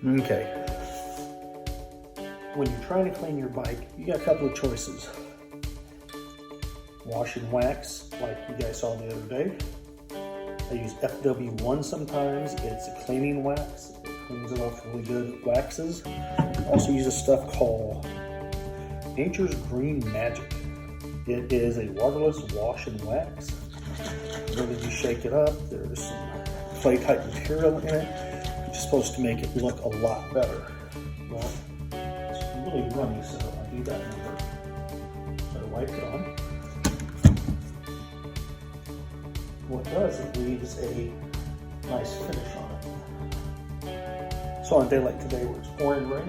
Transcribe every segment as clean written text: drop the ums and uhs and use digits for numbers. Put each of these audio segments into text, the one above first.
Okay. When you're trying to clean your bike, you got a couple of choices. Wash and wax, like you guys saw the other day. I use FW1 sometimes. It's a cleaning wax. It cleans it off really good. It waxes. I also use a stuff called Nature's Green Magic. It is a waterless wash and wax. Whenever you shake it up, there's some clay type material in it, which is supposed to make it look a lot better. Well, it's really runny, so I do that number. So I wipe it on. What it does, it leaves a nice finish on it. So on a day like today where it's pouring rain,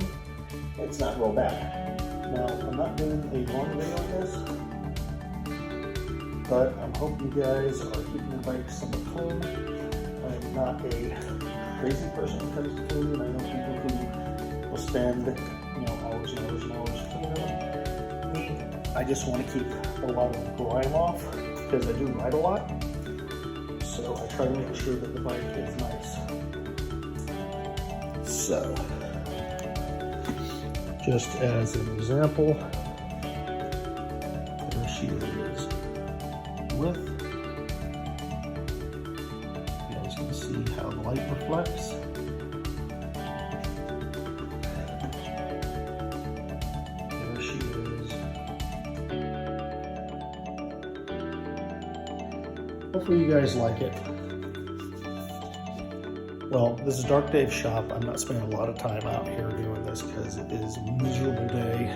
it's not real bad. Now, I'm not doing a long video on this, but I'm hoping you guys are keeping your bike somewhat clean. I'm not a crazy person when it comes to cleaning. I know people who will spend hours and hours and hours cleaning them. Me, I just want to keep a lot of the grime off because I do ride a lot. So I try to make sure that the bike is nice. So, just as an example, there she is with. You guys can see how the light reflects. There she is. Hopefully you guys like it. Well, this is Dark Dave's shop. I'm not spending a lot of time out here doing this because it is a miserable day.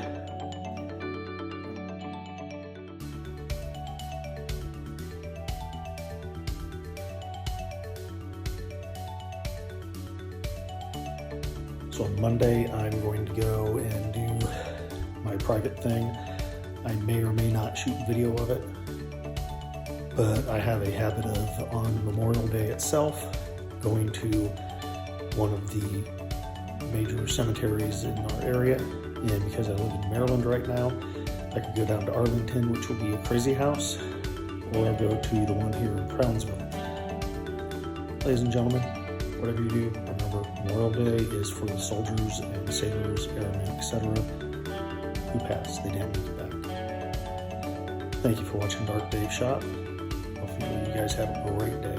So on Monday, I'm going to go and do my private thing. I may or may not shoot video of it, but I have a habit of, on Memorial Day itself, going to one of the major cemeteries in our area. And because I live in Maryland right now, I could go down to Arlington, which will be a crazy house, or I'll go to the one here in Crownsville. Ladies and gentlemen, whatever you do, remember Memorial Day is for the soldiers and sailors, airmen, etc. who passed. They didn't make it back. Thank you for watching Dark Dave Shop. Hopefully you guys have a great day.